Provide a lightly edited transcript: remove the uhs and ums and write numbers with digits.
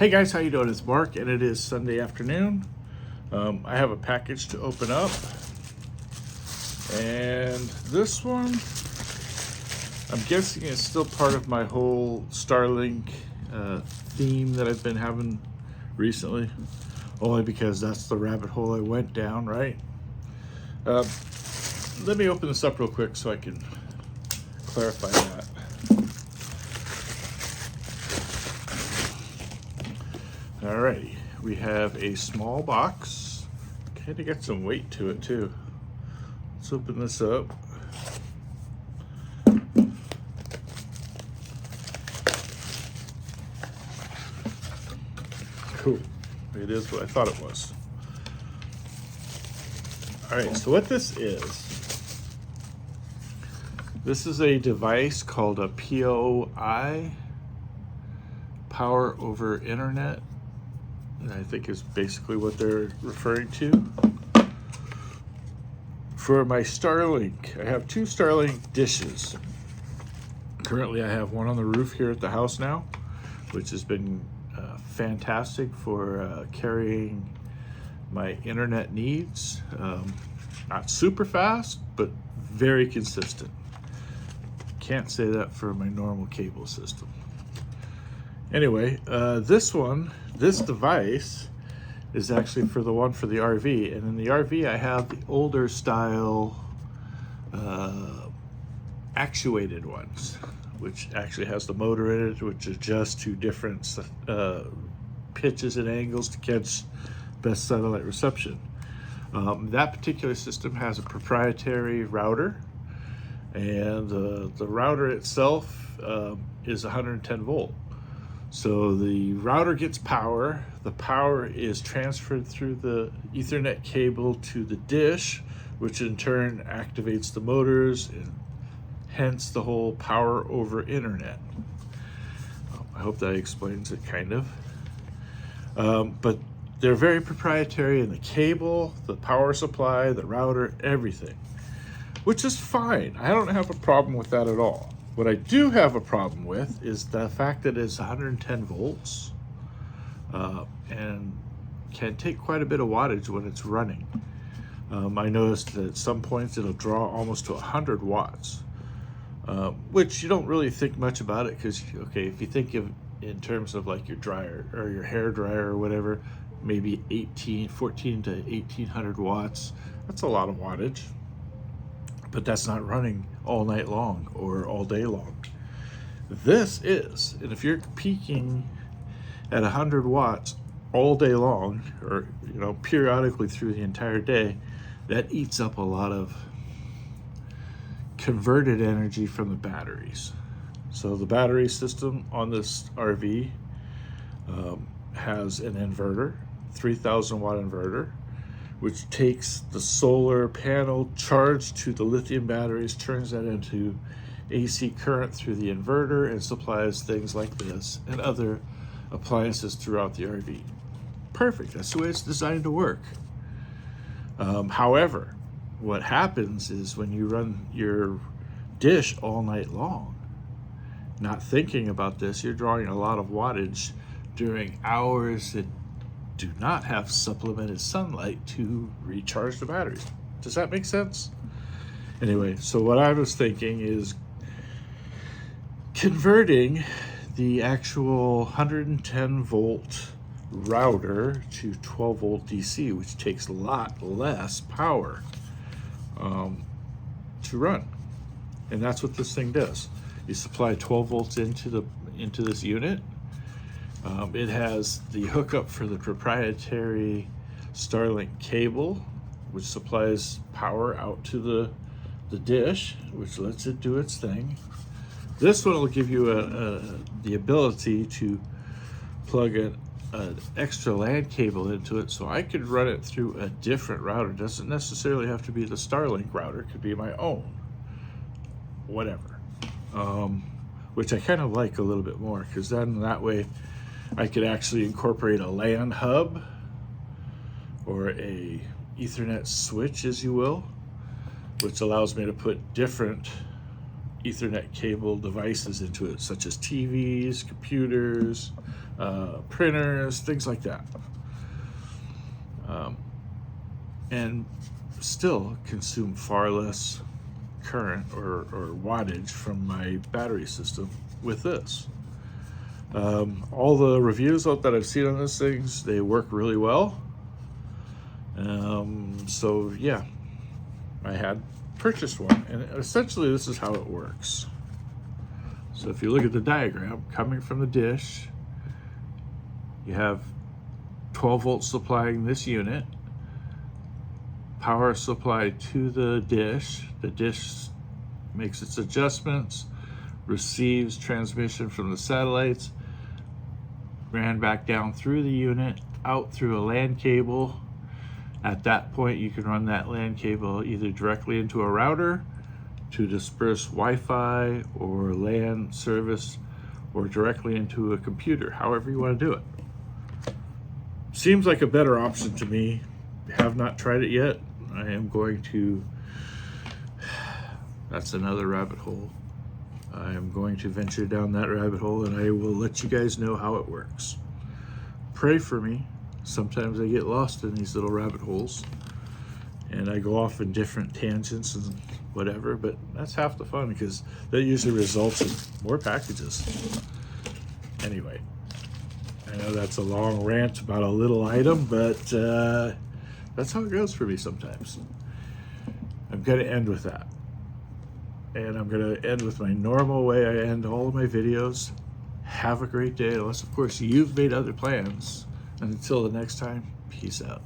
Hey guys, how you doing? It's Mark, and it is Sunday afternoon. I have a package to open up, and this one, I'm guessing is still part of my whole Starlink theme that I've been having recently, only because that's the rabbit hole I went down, right? Let me open this up real quick so I can clarify that. Alrighty, we have a small box. Kind of got some weight to it too. Let's open this up. Cool. It is what I thought it was. Alright, so what this is a device called a POI, Power over Internet. I think is basically what they're referring to. For my Starlink, I have two Starlink dishes. Currently I have one on the roof here at the house now, which has been fantastic for carrying my internet needs. Not super fast, but very consistent. Can't say that for my normal cable system. Anyway, this device is actually for the one for the RV, and in the RV I have the older style actuated ones, which actually has the motor in it, which adjusts to different pitches and angles to catch best satellite reception. That particular system has a proprietary router, and the router itself is 110 volt. So the router gets power, the power is transferred through the Ethernet cable to the dish, which in turn activates the motors, and hence the whole power over internet. I hope that explains it kind of. But they're very proprietary in the cable, the power supply, the router, everything, which is fine. I don't have a problem with that at all. What I do have a problem with is the fact that it's 110 volts and can take quite a bit of wattage when it's running. I noticed that at some points it'll draw almost to 100 watts, which you don't really think much about it because, okay, if you think of in terms of like your dryer or your hair dryer or whatever, maybe 14 to 1800 watts, that's a lot of wattage. But that's not running all night long or all day long. This is, and if you're peaking at 100 watts all day long, or periodically through the entire day, that eats up a lot of converted energy from the batteries. So the battery system on this RV has an inverter, 3000 watt inverter, which takes the solar panel charged to the lithium batteries, turns that into AC current through the inverter, and supplies things like this and other appliances throughout the RV. Perfect, that's the way it's designed to work. However, what happens is when you run your dish all night long, not thinking about this, you're drawing a lot of wattage during hours that do not have supplemented sunlight to recharge the batteries. Does that make sense? Anyway, so what I was thinking is converting the actual 110 volt router to 12 volt DC, which takes a lot less power to run. And that's what this thing does. You supply 12 volts into this unit. It has the hookup for the proprietary Starlink cable, which supplies power out to the dish, which lets it do its thing. This one will give you the ability to plug an extra LAN cable into it, so I could run it through a different router. It doesn't necessarily have to be the Starlink router, it could be my own, whatever. Which I kind of like a little bit more, because then that way I could actually incorporate a LAN hub or a Ethernet switch, as you will, which allows me to put different Ethernet cable devices into it, such as TVs, computers, printers, things like that. And still consume far less current or wattage from my battery system with this. All the reviews that I've seen on these things, they work really well. So yeah, I had purchased one, and essentially this is how it works. So if you look at the diagram, coming from the dish, you have 12 volts supplying this unit, power supply to the dish makes its adjustments, receives transmission from the satellites, ran back down through the unit, out through a LAN cable. At that point, you can run that LAN cable either directly into a router to disperse Wi-Fi or LAN service, or directly into a computer, however you want to do it. Seems like a better option to me. Have not tried it yet. I am going to, that's another rabbit hole. I am going to venture down that rabbit hole, and I will let you guys know how it works. Pray for me. Sometimes I get lost in these little rabbit holes, and I go off in different tangents and whatever, but that's half the fun, because that usually results in more packages. Anyway, I know that's a long rant about a little item, but that's how it goes for me sometimes. I'm going to end with that. And I'm going to end with my normal way I end all of my videos. Have a great day, unless, of course, you've made other plans. And until the next time, peace out.